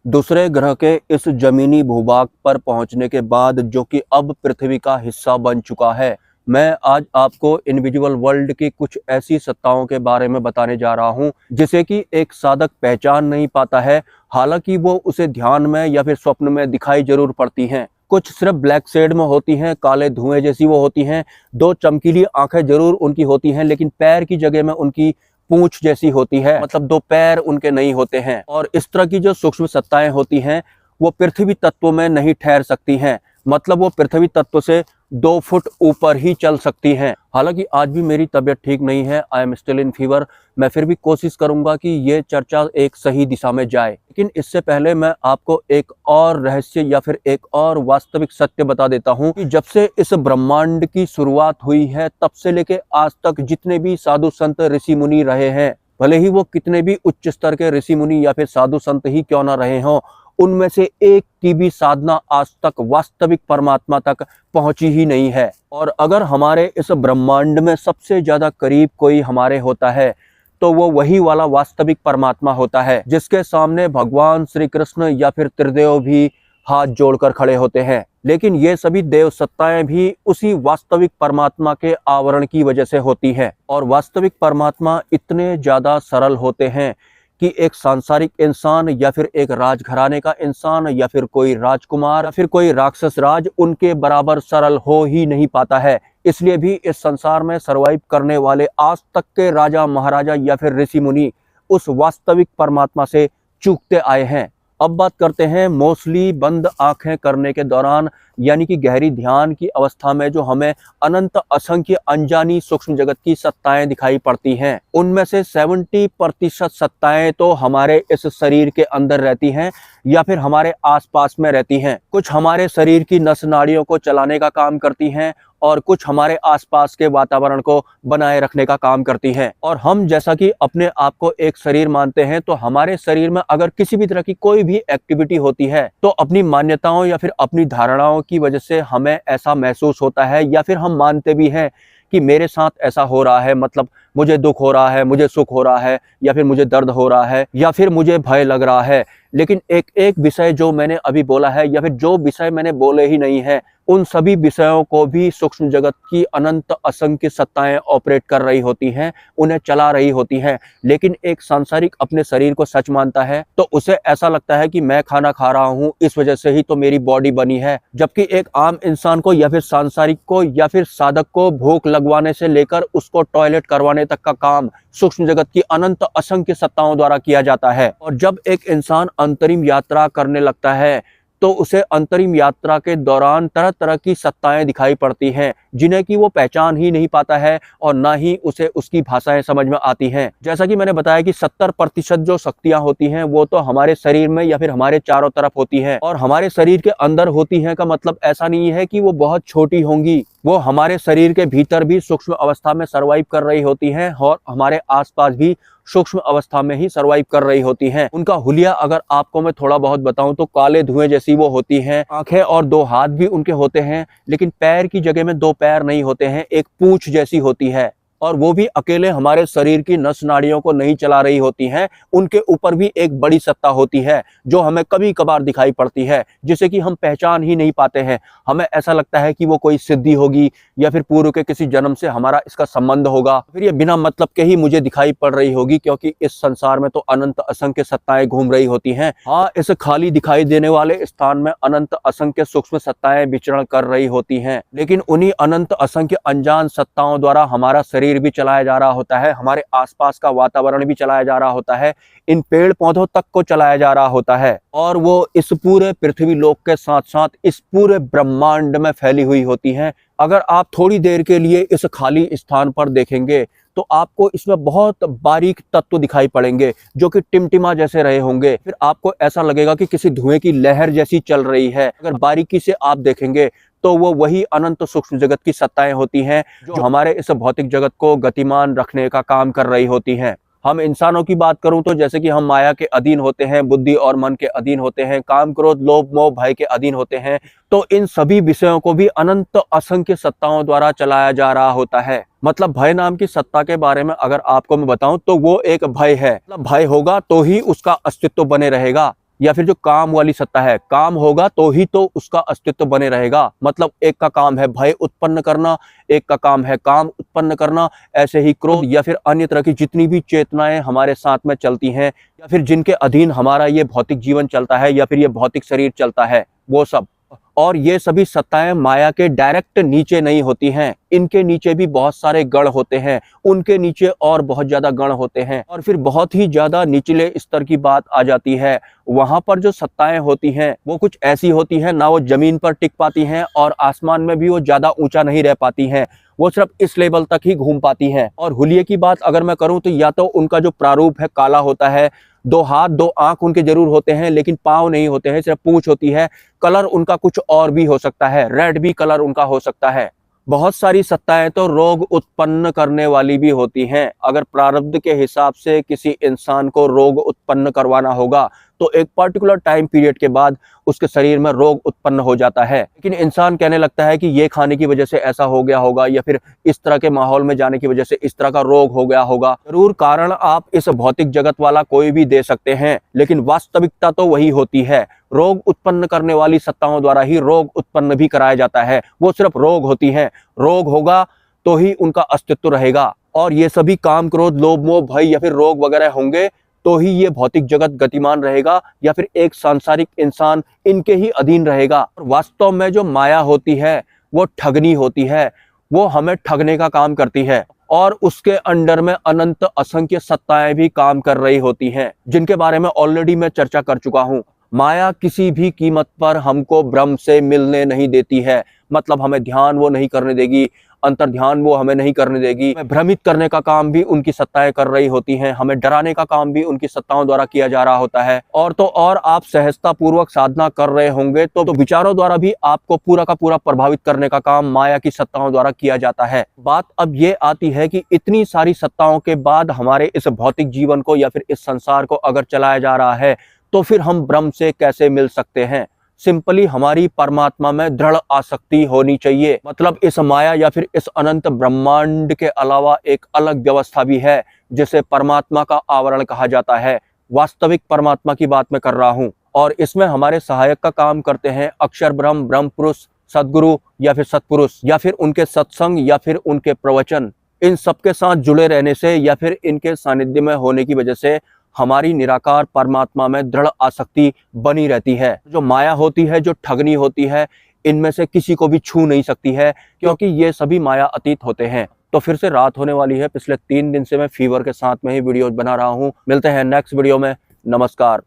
दूसरे ग्रह के इस जमीनी भूभाग पर पहुंचने के बाद, जो कि अब पृथ्वी का हिस्सा बन चुका है, मैं आज आपको इनविजिबल वर्ल्ड की कुछ ऐसी सत्ताओं के बारे में बताने जा रहा हूं जिसे कि एक साधक पहचान नहीं पाता है। हालांकि वो उसे ध्यान में या फिर स्वप्न में दिखाई जरूर पड़ती हैं। कुछ सिर्फ ब्लैक शेड में होती हैं, काले धुएं जैसी वो होती हैं। दो चमकीली आंखें जरूर उनकी होती हैं, लेकिन पैर की जगह में उनकी पूंछ जैसी होती है, मतलब दो पैर उनके नहीं होते हैं। और इस तरह की जो सूक्ष्म सत्ताएं होती हैं वो पृथ्वी तत्व में नहीं ठहर सकती हैं, मतलब वो पृथ्वी तत्व से 2 फुट ऊपर ही चल सकती हैं। हालांकि आज भी मेरी तबीयत ठीक नहीं है, I am still in fever. मैं फिर भी कोशिश करूंगा कि ये चर्चा एक सही दिशा में जाए, लेकिन इससे पहले मैं आपको एक और रहस्य या फिर एक और वास्तविक सत्य बता देता हूं कि जब से इस ब्रह्मांड की शुरुआत हुई है, तब से लेके आज तक जितने भी साधु संत ऋषि मुनि रहे हैं, भले ही वो कितने भी उच्च स्तर के ऋषि मुनि या फिर साधु संत ही क्यों ना रहे हों, उनमें से एक की भी साधना आज तक वास्तविक परमात्मा तक पहुंची ही नहीं है। और अगर हमारे इस ब्रह्मांड में सबसे ज्यादा करीब कोई हमारे होता है, तो वो वही वाला वास्तविक परमात्मा होता है, जिसके सामने भगवान श्री कृष्ण या फिर त्रिदेव भी हाथ जोड़कर खड़े होते हैं। लेकिन ये सभी देव सत्ताएं भी उसी वास्तविक परमात्मा के आवरण की वजह से होती है। और वास्तविक परमात्मा इतने ज्यादा सरल होते हैं कि एक सांसारिक इंसान या फिर एक राजघराने का इंसान या फिर कोई राजकुमार या फिर कोई राक्षस राज उनके बराबर सरल हो ही नहीं पाता है। इसलिए भी इस संसार में सरवाइव करने वाले आज तक के राजा महाराजा या फिर ऋषि मुनि उस वास्तविक परमात्मा से चूकते आए हैं। अब बात करते हैं मोस्टली बंद आंखें करने के दौरान, यानी कि गहरी ध्यान की अवस्था में जो हमें अनंत असंख्य अनजानी सूक्ष्म जगत की सत्ताएं दिखाई पड़ती हैं। उनमें से 70% सत्ताएं तो हमारे इस शरीर के अंदर रहती हैं या फिर हमारे आसपास में रहती हैं। कुछ हमारे शरीर की नस नाड़ियों को चलाने का काम करती हैं और कुछ हमारे आसपास के वातावरण को बनाए रखने का काम करती हैं। और हम जैसा कि अपने आप को एक शरीर मानते हैं, तो हमारे शरीर में अगर किसी भी तरह की कोई भी एक्टिविटी होती है, तो अपनी मान्यताओं या फिर अपनी धारणाओं की वजह से हमें ऐसा महसूस होता है, या फिर हम मानते भी हैं कि मेरे साथ ऐसा हो रहा है, मतलब मुझे दुख हो रहा है, मुझे सुख हो रहा है, या फिर मुझे दर्द हो रहा है, या फिर मुझे भय लग रहा है। लेकिन एक एक विषय जो मैंने अभी बोला है, या फिर जो विषय मैंने बोले ही नहीं है, उन सभी विषयों को भी सूक्ष्म जगत की अनंत असंख्य सत्ताएं ऑपरेट कर रही होती हैं, उन्हें चला रही होती हैं। लेकिन एक सांसारिक अपने शरीर को सच मानता है, तो उसे ऐसा लगता है कि मैं खाना खा रहा हूं, इस वजह से ही तो मेरी बॉडी बनी है। जबकि एक आम इंसान को या फिर सांसारिक को या फिर साधक को भूख लगवाने से लेकर उसको टॉयलेट करवाने तक का काम सूक्ष्म जगत की अनंत असंख्य सत्ताओं द्वारा किया जाता है। और जब एक इंसान अंतरिम यात्रा करने लगता है, तो उसे अंतरिम यात्रा के दौरान तरह तरह की सत्ताएं दिखाई पड़ती हैं, जिन्हें कि वो पहचान ही नहीं पाता है और ना ही उसे उसकी भाषाएं समझ में आती हैं। जैसा कि मैंने बताया कि 70% जो शक्तियां होती हैं वो तो हमारे शरीर में या फिर हमारे चारों तरफ होती हैं, और हमारे शरीर के अंदर होती हैं का मतलब ऐसा नहीं है कि वो बहुत छोटी होंगी। वो हमारे शरीर के भीतर भी सूक्ष्म अवस्था में सर्वाइव कर रही होती हैं और हमारे आसपास भी सूक्ष्म अवस्था में ही सर्वाइव कर रही होती हैं। उनका हुलिया अगर आपको मैं थोड़ा बहुत बताऊं, तो काले धुएं जैसी वो होती हैं। आंखें और 2 हाथ भी उनके होते हैं, लेकिन पैर की जगह में 2 पैर नहीं होते हैं, एक पूंछ जैसी होती है। और वो भी अकेले हमारे शरीर की नस नाड़ियों को नहीं चला रही होती हैं, उनके ऊपर भी एक बड़ी सत्ता होती है जो हमें कभी कभार दिखाई पड़ती है, जिसे कि हम पहचान ही नहीं पाते हैं। हमें ऐसा लगता है कि वो कोई सिद्धि होगी या फिर पूर्व के किसी जन्म से हमारा इसका संबंध होगा, फिर ये बिना मतलब के ही मुझे दिखाई पड़ रही होगी, क्योंकि इस संसार में तो अनंत असंख्य सत्ताएं घूम रही होती हैं। हाँ, इस खाली दिखाई देने वाले स्थान में अनंत असंख्य सूक्ष्म सत्ताएं विचरण कर रही होती हैं, लेकिन उन्हीं अनंत असंख्य अनजान सत्ताओं द्वारा हमारा शरीर भी चलाया जा रहा होता है, हमारे आसपास का वातावरण भी चलाया जा रहा होता है, इन पेड़ पौधों तक को चलाया जा रहा होता है, और वो इस पूरे पृथ्वी लोक के साथ साथ इस पूरे ब्रह्मांड में फैली हुई होती हैं। अगर आप थोड़ी देर के लिए इस खाली स्थान पर देखेंगे, तो आपको इसमें बहुत बारीक तत्व दिखाई पड़ेंगे जो कि टिमटिमा जैसे रहे होंगे। फिर आपको ऐसा लगेगा कि किसी धुएं की लहर जैसी चल रही है। अगर बारीकी से आप देखेंगे, तो वो वही अनंत सूक्ष्म जगत की सत्ताएं होती हैं जो हमारे इस भौतिक जगत को गतिमान रखने का काम कर रही होती हैं। हम इंसानों की बात करूं, तो जैसे कि हम माया के अधीन होते हैं, बुद्धि और मन के अधीन होते हैं, काम क्रोध लोभ मोह भय के अधीन होते हैं, तो इन सभी विषयों को भी अनंत असंख्य सत्ताओं द्वारा चलाया जा रहा होता है। मतलब भय नाम की सत्ता के बारे में अगर आपको मैं बताऊं, तो वो एक भय है। मतलब भय होगा तो ही उसका अस्तित्व बने रहेगा। या फिर जो काम वाली सत्ता है, काम होगा तो ही तो उसका अस्तित्व बने रहेगा। मतलब एक का काम है भय उत्पन्न करना, एक का काम है काम उत्पन्न करना। ऐसे ही क्रोध या फिर अन्य तरह की जितनी भी चेतनाएं हमारे साथ में चलती हैं या फिर जिनके अधीन हमारा ये भौतिक जीवन चलता है या फिर ये भौतिक शरीर चलता है, वो सब। और ये सभी सत्ताएं माया के डायरेक्ट नीचे नहीं होती हैं, इनके नीचे भी बहुत सारे गण होते हैं, उनके नीचे और बहुत ज्यादा गण होते हैं। और फिर बहुत ही ज्यादा निचले स्तर की बात आ जाती है, वहां पर जो सत्ताएं होती हैं वो कुछ ऐसी होती हैं, ना वो जमीन पर टिक पाती हैं और आसमान में भी वो ज्यादा ऊंचा नहीं रह पाती हैं, वो सिर्फ इस लेवल तक ही घूम पाती हैं। और हुलिये की बात अगर मैं करूं तो या तो उनका जो प्रारूप है काला होता है, 2 हाथ 2 आंख उनके जरूर होते हैं लेकिन पांव नहीं होते हैं, सिर्फ पूंछ होती है। कलर उनका कुछ और भी हो सकता है, रेड भी कलर उनका हो सकता है। बहुत सारी सत्ताएं तो रोग उत्पन्न करने वाली भी होती हैं। अगर प्रारब्ध के हिसाब से किसी इंसान को रोग उत्पन्न करवाना होगा तो एक पर्टिकुलर टाइम पीरियड के बाद उसके शरीर में रोग उत्पन्न हो जाता है। लेकिन इंसान कहने लगता है कि ये खाने की वजह से ऐसा हो गया होगा या फिर इस तरह के माहौल में जाने की वजह से इस तरह का रोग हो गया होगा। जरूर कारण आप इस भौतिक जगत वाला कोई भी दे सकते हैं, लेकिन वास्तविकता तो वही होती है। रोग उत्पन्न करने वाली सत्ताओं द्वारा ही रोग उत्पन्न भी कराया जाता है। वो सिर्फ रोग होती हैं, रोग होगा तो ही उनका अस्तित्व रहेगा। और ये सभी काम, क्रोध, लोभ, मोह, भय या फिर रोग वगैरह होंगे तो ही ये भौतिक जगत गतिमान रहेगा या फिर एक सांसारिक इंसान इनके ही अधीन रहेगा। और वास्तव में जो माया होती है वो ठगनी होती है, वो हमें ठगने का काम करती है। और उसके अंडर में अनंत असंख्य सत्ताएं भी काम कर रही होती हैं, जिनके बारे में ऑलरेडी मैं चर्चा कर चुका हूं। माया किसी भी कीमत पर हमको ब्रह्म से मिलने नहीं देती है। मतलब हमें ध्यान वो नहीं करने देगी, अंतर ध्यान वो हमें नहीं करने देगी। हमें भ्रमित करने का काम भी उनकी सत्ताएं कर रही होती हैं, हमें डराने का काम भी उनकी सत्ताओं द्वारा किया जा रहा होता है। और तो और आप सहजता पूर्वक साधना कर रहे होंगे तो विचारों द्वारा भी आपको पूरा का पूरा प्रभावित करने का काम माया की सत्ताओं द्वारा किया जाता है। बात अब ये आती है कि इतनी सारी सत्ताओं के बाद हमारे इस भौतिक जीवन को या फिर इस संसार को अगर चलाया जा रहा है तो फिर हम ब्रह्म से कैसे मिल सकते हैं। सिंपली हमारी परमात्मा में दृढ़ आसक्ति होनी चाहिए। मतलब इस माया या फिर इस अनंत ब्रह्मांड के अलावा एक अलग व्यवस्था भी है जिसे परमात्मा का आवरण कहा जाता है। वास्तविक परमात्मा की बात मैं कर रहा हूँ और इसमें हमारे सहायक का काम करते हैं अक्षर ब्रह्म, ब्रह्म पुरुष, सदगुरु या फिर सतपुरुष या फिर उनके सत्संग या फिर उनके प्रवचन। इन सबके साथ जुड़े रहने से या फिर इनके सानिध्य में होने की वजह से हमारी निराकार परमात्मा में दृढ़ आसक्ति बनी रहती है। जो माया होती है, जो ठगनी होती है, इनमें से किसी को भी छू नहीं सकती है क्योंकि ये सभी माया अतीत होते हैं। तो फिर से रात होने वाली है। पिछले 3 दिन से मैं फीवर के साथ में ही वीडियो बना रहा हूँ। मिलते हैं नेक्स्ट वीडियो में। नमस्कार।